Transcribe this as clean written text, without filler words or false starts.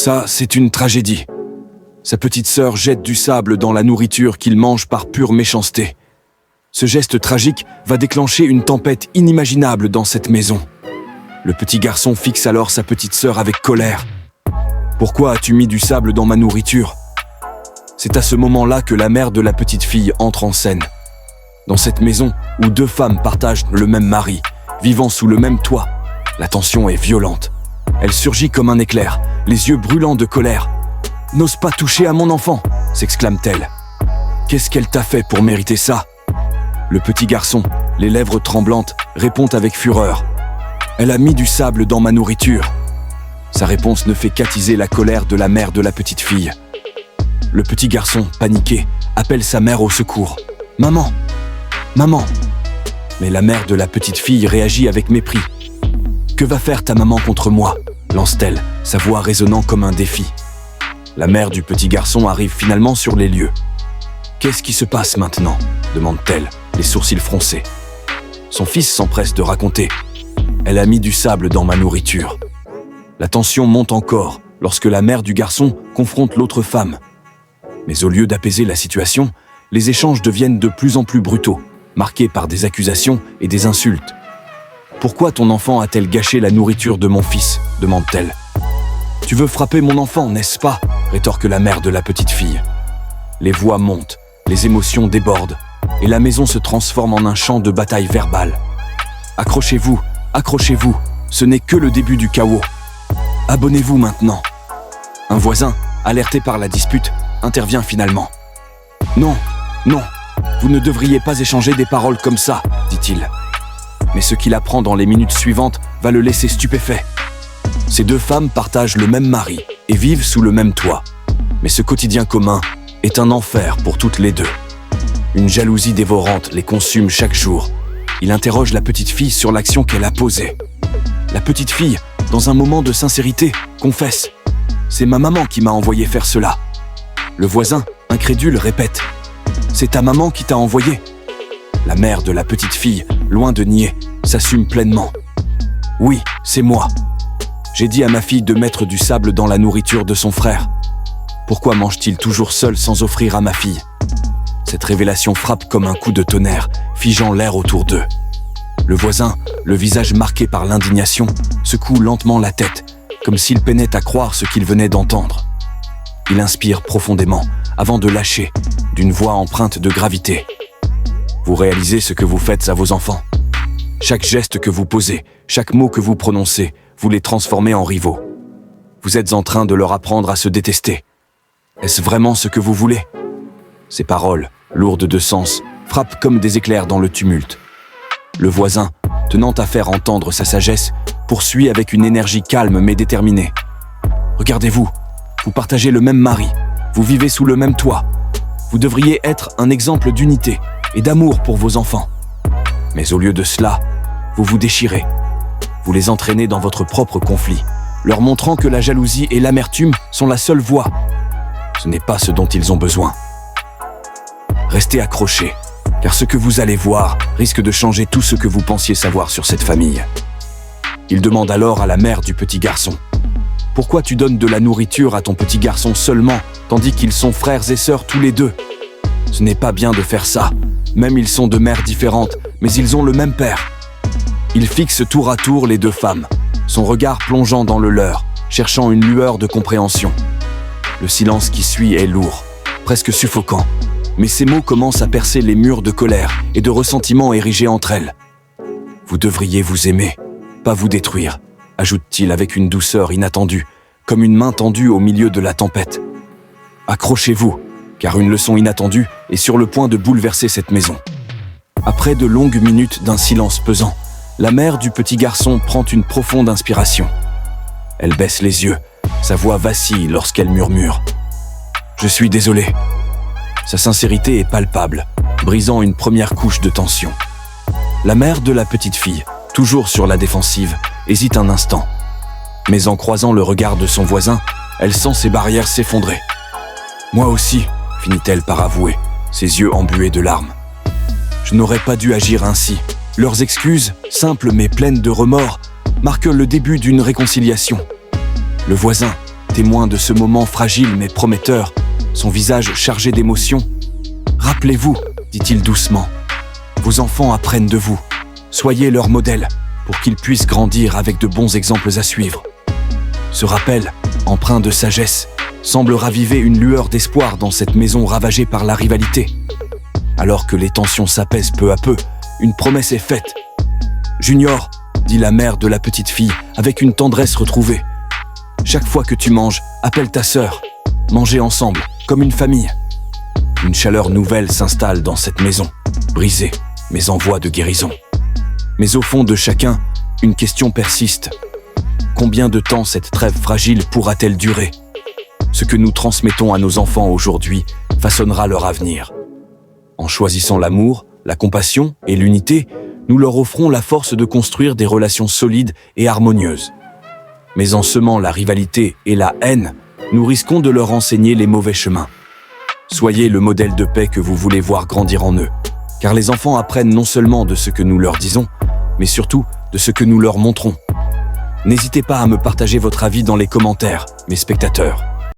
Ça, c'est une tragédie. Sa petite sœur jette du sable dans la nourriture qu'il mange par pure méchanceté. Ce geste tragique va déclencher une tempête inimaginable dans cette maison. Le petit garçon fixe alors sa petite sœur avec colère. « Pourquoi as-tu mis du sable dans ma nourriture ?» C'est à ce moment-là que la mère de la petite fille entre en scène. Dans cette maison où deux femmes partagent le même mari, vivant sous le même toit, la tension est violente. Elle surgit comme un éclair, les yeux brûlants de colère. « N'ose pas toucher à mon enfant !» s'exclame-t-elle. « Qu'est-ce qu'elle t'a fait pour mériter ça ?» Le petit garçon, les lèvres tremblantes, répond avec fureur. « Elle a mis du sable dans ma nourriture. » Sa réponse ne fait qu'attiser la colère de la mère de la petite fille. Le petit garçon, paniqué, appelle sa mère au secours. « Maman! Maman !» Mais la mère de la petite fille réagit avec mépris. « Que va faire ta maman contre moi ?» lance-t-elle, sa voix résonnant comme un défi. La mère du petit garçon arrive finalement sur les lieux. « Qu'est-ce qui se passe maintenant ?» demande-t-elle, les sourcils froncés. Son fils s'empresse de raconter. « Elle a mis du sable dans ma nourriture. » La tension monte encore lorsque la mère du garçon confronte l'autre femme. Mais au lieu d'apaiser la situation, les échanges deviennent de plus en plus brutaux, marqués par des accusations et des insultes. « Pourquoi ton enfant a-t-elle gâché la nourriture de mon fils ?» demande-t-elle. « Tu veux frapper mon enfant, n'est-ce pas ?» rétorque la mère de la petite fille. Les voix montent, les émotions débordent, et la maison se transforme en un champ de bataille verbale. « Accrochez-vous, accrochez-vous, ce n'est que le début du chaos. Abonnez-vous maintenant. » Un voisin, alerté par la dispute, intervient finalement. « Non, non, vous ne devriez pas échanger des paroles comme ça, dit-il. » Mais ce qu'il apprend dans les minutes suivantes va le laisser stupéfait. Ces deux femmes partagent le même mari et vivent sous le même toit. Mais ce quotidien commun est un enfer pour toutes les deux. Une jalousie dévorante les consume chaque jour. Il interroge la petite fille sur l'action qu'elle a posée. La petite fille, dans un moment de sincérité, confesse « C'est ma maman qui m'a envoyé faire cela. » Le voisin, incrédule, répète « C'est ta maman qui t'a envoyé. » La mère de la petite fille, loin de nier, s'assume pleinement. « Oui, c'est moi. J'ai dit à ma fille de mettre du sable dans la nourriture de son frère. Pourquoi mange-t-il toujours seul sans offrir à ma fille ?» Cette révélation frappe comme un coup de tonnerre, figeant l'air autour d'eux. Le voisin, le visage marqué par l'indignation, secoue lentement la tête, comme s'il peinait à croire ce qu'il venait d'entendre. Il inspire profondément, avant de lâcher, d'une voix empreinte de gravité. Vous réalisez ce que vous faites à vos enfants. Chaque geste que vous posez, chaque mot que vous prononcez, vous les transformez en rivaux. Vous êtes en train de leur apprendre à se détester. Est-ce vraiment ce que vous voulez ? Ces paroles, lourdes de sens, frappent comme des éclairs dans le tumulte. Le voisin, tenant à faire entendre sa sagesse, poursuit avec une énergie calme mais déterminée. Regardez-vous, vous partagez le même mari, vous vivez sous le même toit. Vous devriez être un exemple d'unité et d'amour pour vos enfants. Mais au lieu de cela, vous vous déchirez. Vous les entraînez dans votre propre conflit, leur montrant que la jalousie et l'amertume sont la seule voie. Ce n'est pas ce dont ils ont besoin. Restez accrochés, car ce que vous allez voir risque de changer tout ce que vous pensiez savoir sur cette famille. Il demande alors à la mère du petit garçon « Pourquoi tu donnes de la nourriture à ton petit garçon seulement, tandis qu'ils sont frères et sœurs tous les deux ? Ce n'est pas bien de faire ça. Même ils sont de mères différentes, mais ils ont le même père. » Il fixe tour à tour les deux femmes, son regard plongeant dans le leur, cherchant une lueur de compréhension. Le silence qui suit est lourd, presque suffocant, mais ces mots commencent à percer les murs de colère et de ressentiment érigés entre elles. « Vous devriez vous aimer, pas vous détruire », ajoute-t-il avec une douceur inattendue, comme une main tendue au milieu de la tempête. « Accrochez-vous, car une leçon inattendue est sur le point de bouleverser cette maison. » Après de longues minutes d'un silence pesant, la mère du petit garçon prend une profonde inspiration. Elle baisse les yeux, sa voix vacille lorsqu'elle murmure « Je suis désolé ». Sa sincérité est palpable, brisant une première couche de tension. La mère de la petite fille, toujours sur la défensive, hésite un instant. Mais en croisant le regard de son voisin, elle sent ses barrières s'effondrer. « Moi aussi », finit-elle par avouer, ses yeux embués de larmes. « Je n'aurais pas dû agir ainsi. » Leurs excuses, simples mais pleines de remords, marquent le début d'une réconciliation. Le voisin, témoin de ce moment fragile mais prometteur, son visage chargé d'émotion. « Rappelez-vous, dit-il doucement, vos enfants apprennent de vous. Soyez leur modèle pour qu'ils puissent grandir avec de bons exemples à suivre. » Ce rappel, empreint de sagesse, semble raviver une lueur d'espoir dans cette maison ravagée par la rivalité. Alors que les tensions s'apaisent peu à peu, une promesse est faite. « Junior, dit la mère de la petite fille avec une tendresse retrouvée, chaque fois que tu manges, appelle ta sœur. Mangez ensemble, comme une famille. » Une chaleur nouvelle s'installe dans cette maison, brisée, mais en voie de guérison. Mais au fond de chacun, une question persiste. Combien de temps cette trêve fragile pourra-t-elle durer? Ce que nous transmettons à nos enfants aujourd'hui façonnera leur avenir. En choisissant l'amour, la compassion et l'unité, nous leur offrons la force de construire des relations solides et harmonieuses. Mais en semant la rivalité et la haine, nous risquons de leur enseigner les mauvais chemins. Soyez le modèle de paix que vous voulez voir grandir en eux, car les enfants apprennent non seulement de ce que nous leur disons, mais surtout de ce que nous leur montrons. N'hésitez pas à me partager votre avis dans les commentaires, mes spectateurs.